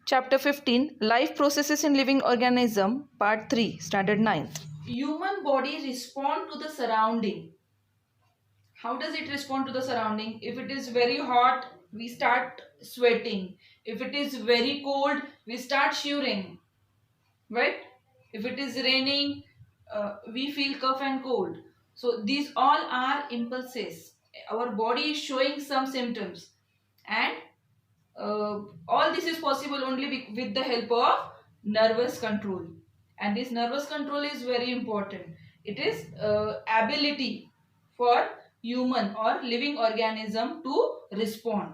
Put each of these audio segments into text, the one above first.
Chapter 15, Life Processes in Living Organism, Part 3, Standard 9th. Human body respond to the surrounding. How does it respond to the surrounding? If it is very hot, we start sweating. If it is very cold, we start shivering. Right? If it is raining, we feel cough and cold. So these all are impulses. Our body is showing some symptoms, and all this is possible only with the help of nervous control. And this nervous control is very important. It is ability for human or living organism to respond.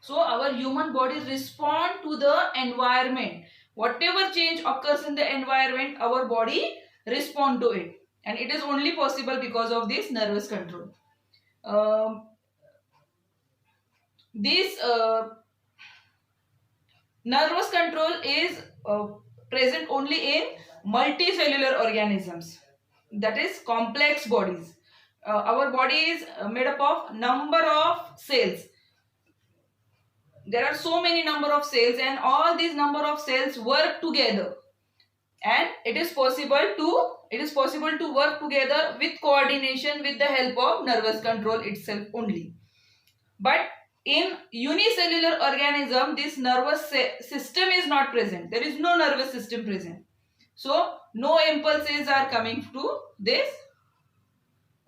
So our human body respond to the environment. Whatever change occurs in the environment, our body respond to it, and it is only possible because of this nervous control. This nervous control is present only in multicellular organisms, that is complex bodies. Our body is made up of number of cells. There are so many number of cells, and all these number of cells work together, and it is possible to work together with coordination with the help of nervous control itself only. But in unicellular organism, this nervous system is not present. There is no nervous system present. So no impulses are coming to this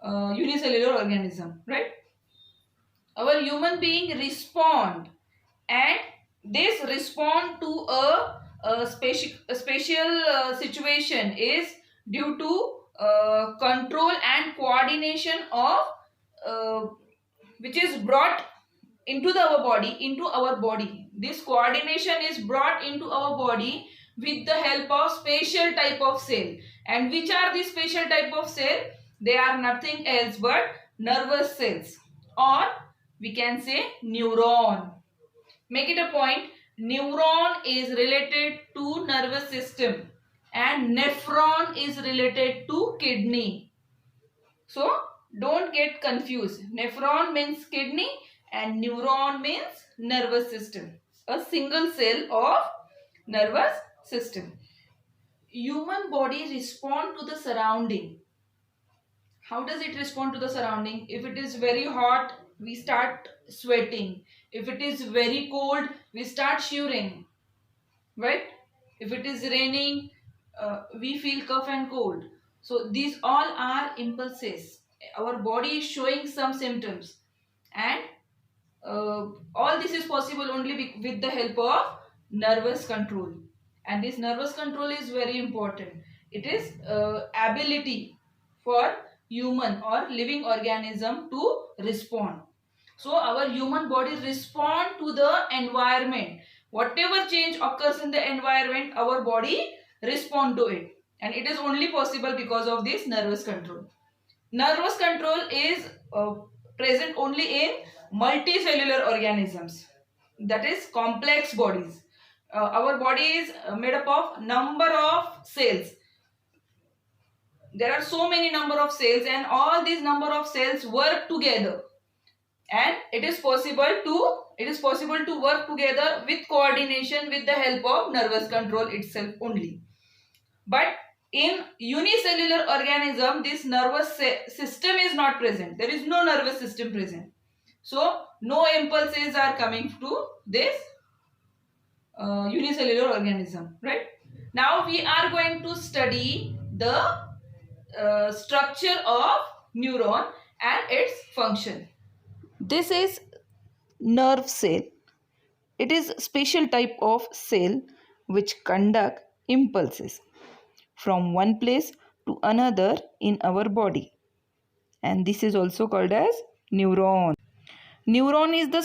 unicellular organism, right? Our human being respond, and this respond to a special situation is due to control and coordination of which is brought into our body. This coordination is brought into our body with the help of special type of cell. And which are these special type of cell? They are nothing else but nervous cells, or we can say neuron. Make it a point. Neuron is related to nervous system, and nephron is related to kidney. So don't get confused. Nephron means kidney and neuron means nervous system. A single cell of nervous system. Human body respond to the surrounding. How does it respond to the surrounding? If it is very hot, we start sweating. If it is very cold, we start shivering. Right? If it is raining, we feel cough and cold. So these all are impulses. Our body is showing some symptoms, and all this is possible only with the help of nervous control. And this nervous control is very important. It is ability for human or living organism to respond. So our human body respond to the environment. Whatever change occurs in the environment, our body respond to it, and it is only possible because of this nervous control. Nervous control is present only in multicellular organisms, that is complex bodies. Our body is made up of number of cells. There are so many number of cells, and all these number of cells work together, and it is possible to work together with coordination with the help of nervous control itself only. But in unicellular organism, this nervous system is not present. There is no nervous system present. So no impulses are coming to this unicellular organism, right? Now we are going to study the structure of neuron and its function. This is nerve cell. It is a special type of cell which conduct impulses from one place to another in our body, and this is also called as neuron. Neuron is the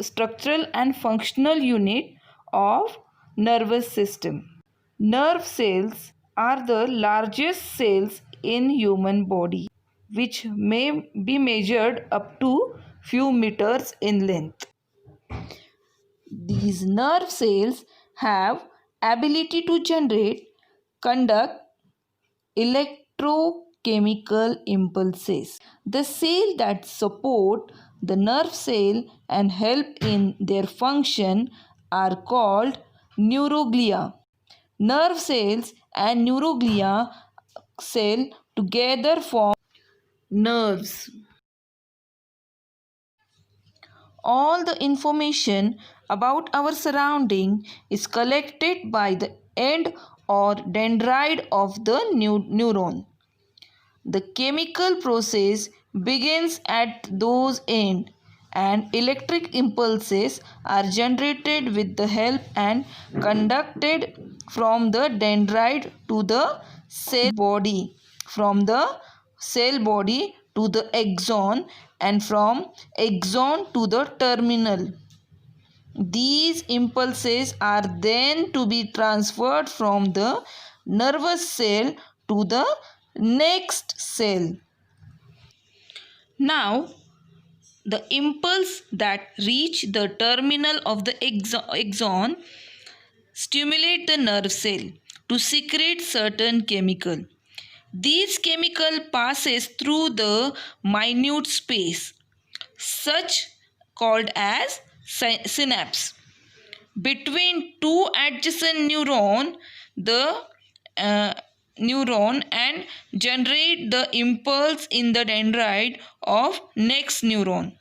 structural and functional unit of nervous system. Nerve cells are the largest cells in human body, which may be measured up to few meters in length. These nerve cells have ability to conduct electrochemical impulses. The cells that support the nerve cell and help in their function are called neuroglia. Nerve cells and neuroglia cell together form nerves. All the information about our surrounding is collected by the end or dendrite of the neuron. The chemical process begins at those ends and electric impulses are generated with the help and conducted from the dendrite to the cell body, from the cell body to the axon, and from axon to the terminal. These impulses are then to be transferred from the nervous cell to the next cell. Now, the impulse that reach the terminal of the axon stimulate the nerve cell to secrete certain chemical. These chemical passes through the minute space, such called as synapse, between two adjacent the neuron and generate the impulse in the dendrite of next neuron.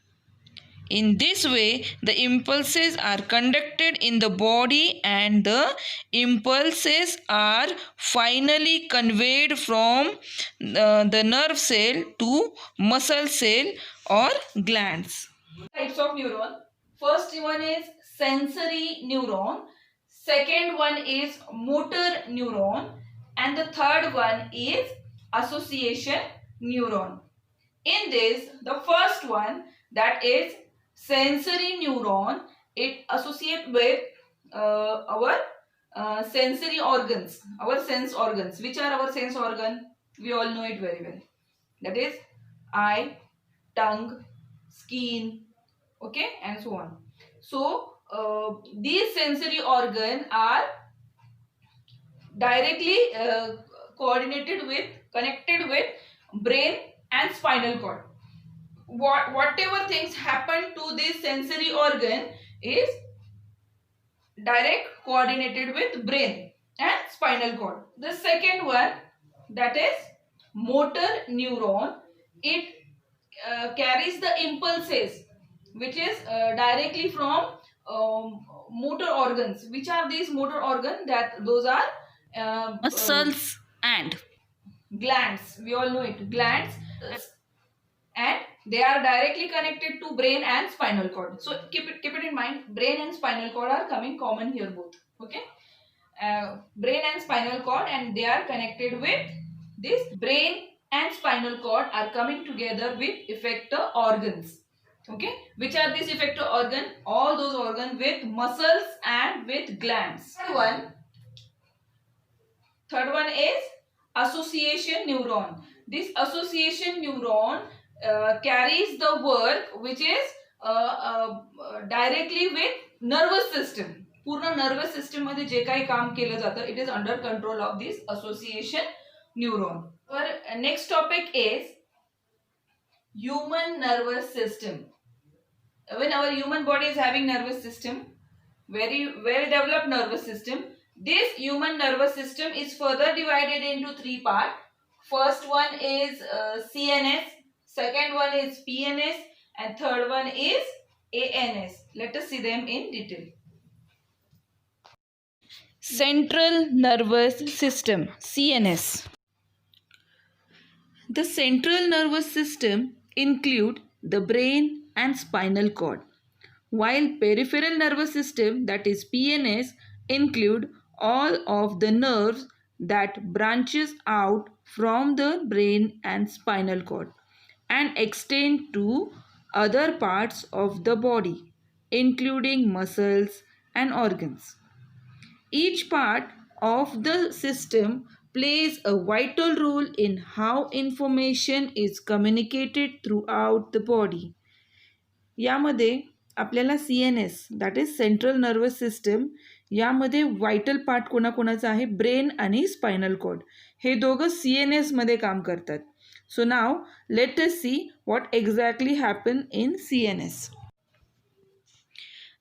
In this way, the impulses are conducted in the body and the impulses are finally conveyed from the nerve cell to muscle cell or glands. Types of neuron. First one is sensory neuron. Second one is motor neuron. And the third one is association neuron. In this, the first one, that is sensory neuron, it associates with our sensory organs, our sense organs. Which are our sense organ? We all know it very well. That is eye, tongue, skin, okay, and so on. So these sensory organs are directly connected with brain and spinal cord. Whatever things happen to this sensory organ is direct coordinated with brain and spinal cord. The second one, that is motor neuron, it carries the impulses which is directly from motor organs. Which are these motor organs? That those are muscles and glands. We all know it, glands, and they are directly connected to brain and spinal cord. So keep it in mind, brain and spinal cord are coming common here both. Okay, brain and spinal cord, and they are connected with this brain and spinal cord are coming together with effector organs. Okay, which are these effector organ? All those organs with muscles and with glands. Third one is association neuron. This association neuron carries the work which is directly with nervous system. पूर्ण nervous system मध्ये जे काही काम केलं जातं, it is under control of this association neuron. Our next topic is human nervous system. When our human body is having nervous system, very well developed nervous system, this human nervous system is further divided into three parts. First one is CNS, second one is PNS, and third one is ANS. Let us see them in detail. Central Nervous System, CNS. The central nervous system include the brain and spinal cord, while peripheral nervous system, that is PNS, include all of the nerves that branches out from the brain and spinal cord and extend to other parts of the body, including muscles and organs. Each part of the system plays a vital role in how information is communicated throughout the body. यामध्ये आपल्याला CNS, that is central nervous system, यामध्ये vital part कोणाकोणाचा आहे? Brain आणि spinal cord. हे दोघं CNS मध्ये काम करतात. So now let us see what exactly happen in CNS.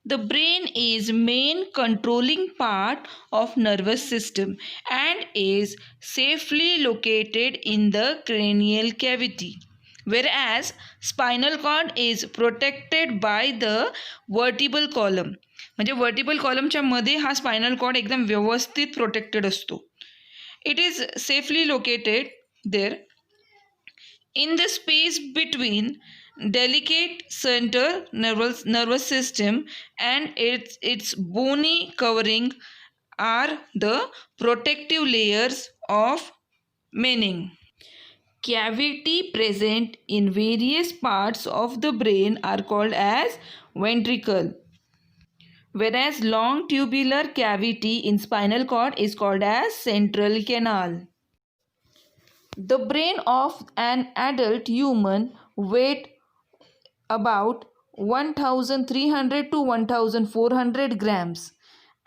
The brain is main controlling part of nervous system and is safely located in the cranial cavity. Whereas spinal cord is protected by the vertebral column. म्हणजे vertebral कॉलमच्या मध्ये हा spinal cord एकदम व्यवस्थित protected असतो. It is safely located there in the space between delicate center nervous system and its bony covering are the protective layers of mening. Cavity present in various parts of the brain are called as ventricle, whereas long tubular cavity in spinal cord is called as central canal. The brain of an adult human weight about 1300 to 1400 grams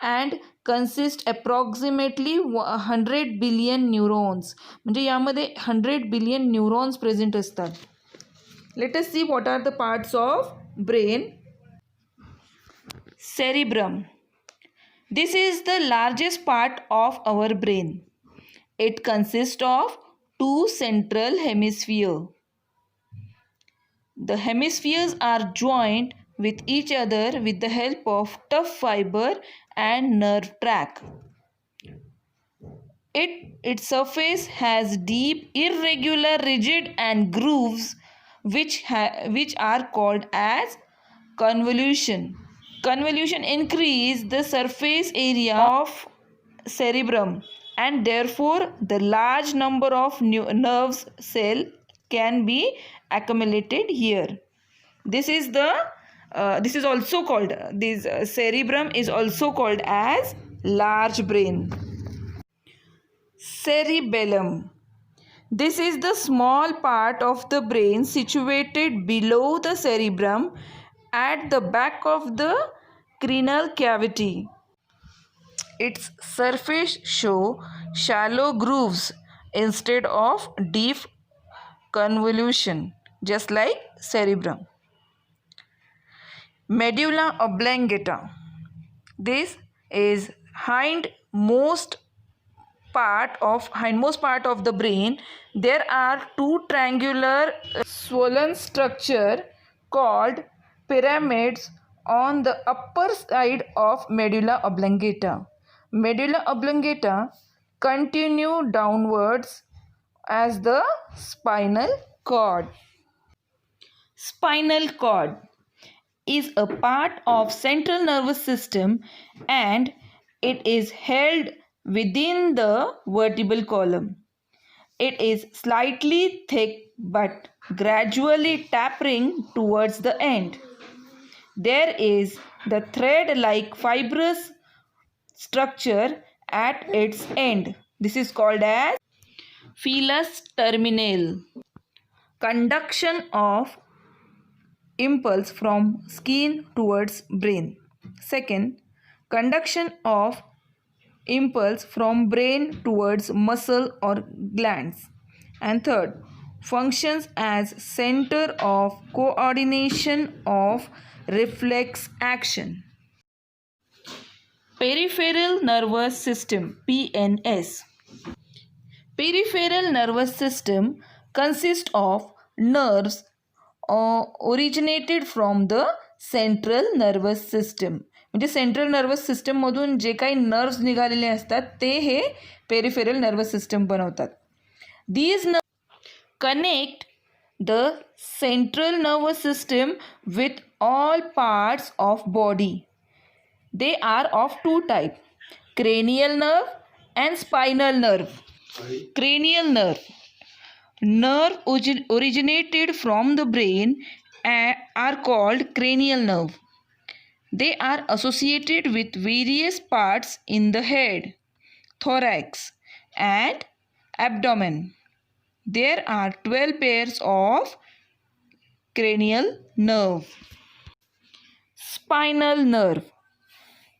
and consist approximately 100 billion neurons. म्हणजे यामध्ये 100 billion neurons present असतात. Let us see what are the parts of brain. Cerebrum. This is the largest part of our brain. It consists of two central hemispheres. The hemispheres are joined with each other with the help of tough fiber and nerve tract. Its surface has deep, irregular, rigid and grooves which are called as convolution. Convolution increase the surface area of cerebrum and therefore the large number of nerves cell can be accumulated here. This is also called cerebrum is also called as large brain. Cerebellum. This is the small part of the brain situated below the cerebrum at the back of the cranial cavity. Its surface show shallow grooves instead of deep convolution, just like cerebrum. Medulla oblongata. This is hindmost part of the brain. There are two triangular swollen structure called pyramids on the upper side of medulla oblongata. Medulla oblongata continue downwards as the spinal cord. Spinal cord is a part of central nervous system and it is held within the vertebral column. It is slightly thick but gradually tapering towards the end. There is the thread-like fibrous structure at its end. This is called as filus terminale. Conduction of impulse from skin towards brain. Second, conduction of impulse from brain towards muscle or glands. And third, functions as center of coordination of reflex action. Peripheral nervous system, PNS. Peripheral nervous system consists of nerves originated from the central nervous system. म्हणजे central nervous सिस्टममधून जे काही nerves निघालेले असतात ते हे peripheral nervous system बनवतात. These nerves connect the central nervous system with all parts of body. They are of two types, cranial nerve and spinal nerve. Cranial nerve originated from the brain are called cranial nerve. They are associated with various parts in the head, thorax and abdomen. There are 12 pairs of cranial nerve. Spinal nerve.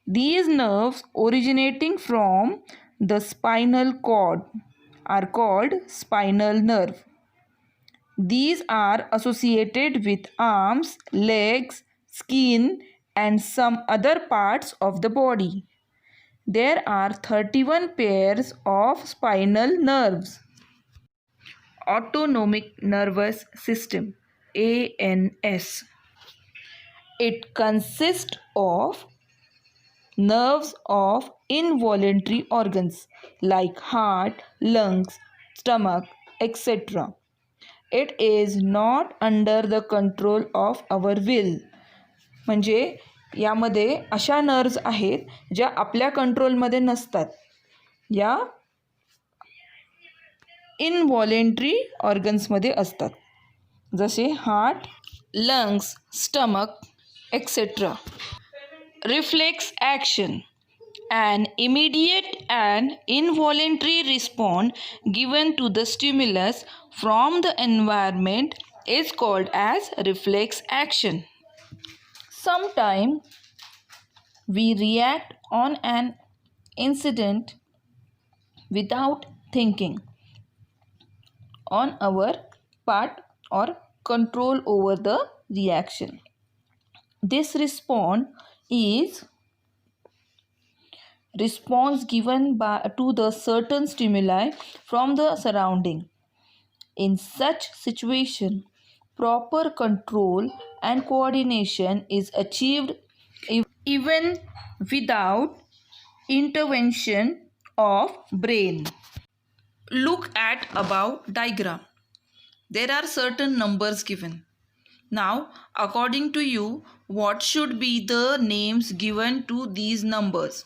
These nerves originating from the spinal cord are called spinal nerve. These are associated with arms, legs, skin and some other parts of the body. There are 31 pairs of spinal nerves. Autonomic Nervous System, ANS. It consists of nerves of involuntary organs like heart, lungs, stomach, etc. It is not under the control of our will. म्हणजे यामध्ये अशा nerves आहेत ज्या आपल्या कंट्रोलमध्ये नसतात. या इनव्हॉलेंटरी ऑर्गन्समध्ये असतात, जसे heart, lungs, stomach etcetera. Reflex action, an immediate and involuntary response given to the stimulus from the environment is called as reflex action. Sometimes we react on an incident without thinking on our part or control over the reaction. This response is response given to the certain stimuli from the surrounding. In such situation, proper control and coordination is achieved even without intervention of brain. Look at above diagram. There are certain numbers given. Now, according to you, what should be the names given to these numbers?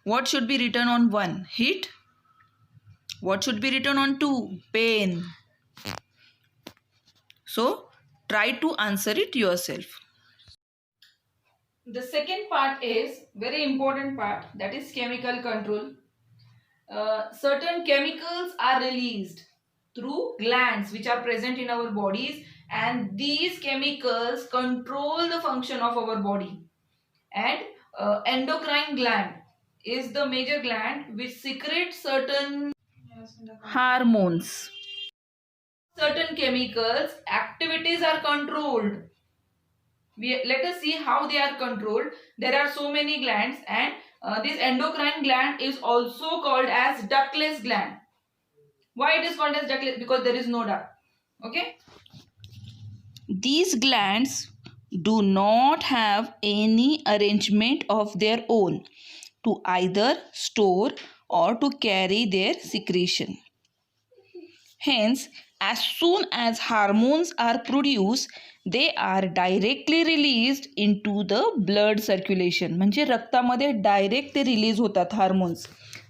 What should be written on 1? Heat. What should be written on 2? Pain. So, try to answer it yourself. The second part is very important part, that is chemical control. Certain chemicals are released through glands which are present in our bodies, and these chemicals control the function of our body. And endocrine gland is the major gland which secretes certain hormones. Certain chemicals activities are controlled. Let us see how they are controlled. There are so many glands, and this endocrine gland is also called as ductless gland. Why it is called as ductless? Because there is no duct. Okay. These glands do not have any arrangement of their own to either store or to carry their secretion. Hence, as soon as hormones are produced, they are directly released into the blood circulation. म्हणजे रक्तामध्ये direct ते release होतात hormones,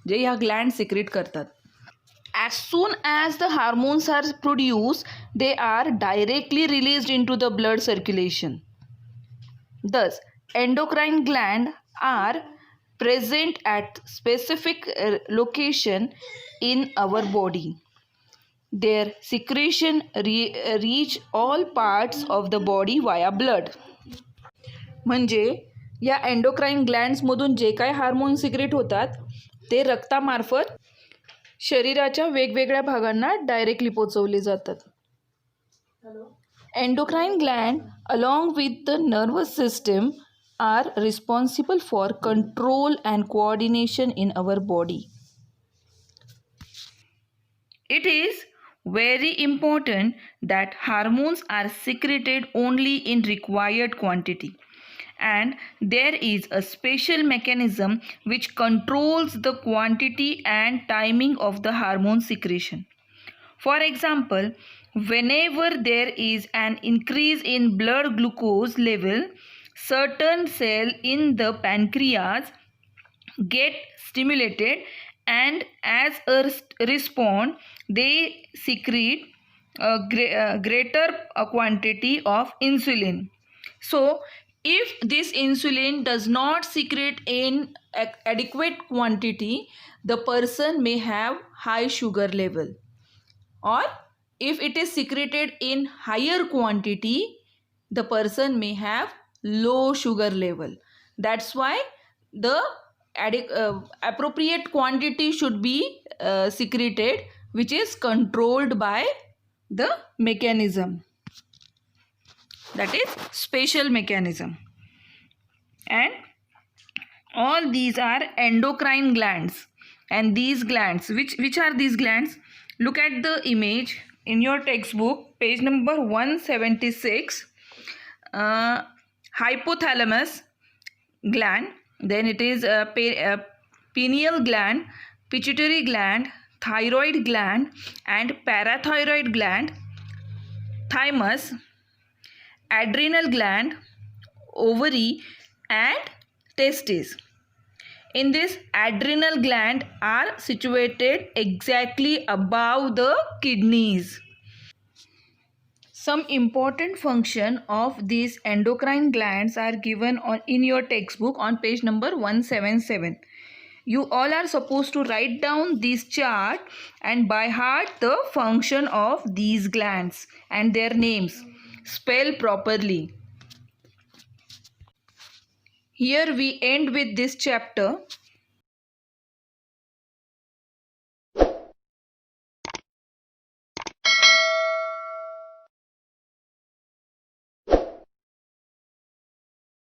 जे ह्या Gland secrete करतात. As soon as the hormones are produced, they are directly released into the blood circulation. Thus, endocrine glands are present at specific location in our body. Their secretion reach all parts of the body via blood. म्हणजे या endocrine ग्लँड्समधून जे काय hormone secrete होतात ते रक्तामार्फत शरीराच्या वेगवेगळ्या भागांना directly पोचवले जातात. Endocrine gland along with the nervous system are responsible for control and coordination in our body. It is very important that hormones are secreted only in required quantity, and there is a special mechanism which controls the quantity and timing of the hormone secretion. For example, whenever there is an increase in blood glucose level, certain cells in the pancreas get stimulated, and as a response they secrete a greater quantity of insulin. So if this insulin does not secrete in adequate quantity, the person may have high sugar level, or if it is secreted in higher quantity, the person may have low sugar level. That's why the appropriate quantity should be secreted, which is controlled by the mechanism, that is special mechanism. and all these are endocrine glands. And these glands, which are these glands? Look at the image in your textbook, page number 176. Hypothalamus gland, then it is pineal gland, pituitary gland, thyroid gland and parathyroid gland, thymus, adrenal gland, ovary and testes. In this, adrenal gland are situated exactly above the kidneys. Some important function of these endocrine glands are given in your textbook on page number 177. You all are supposed to write down this chart and by heart the function of these glands and their names. Spell properly. Here we end with this chapter.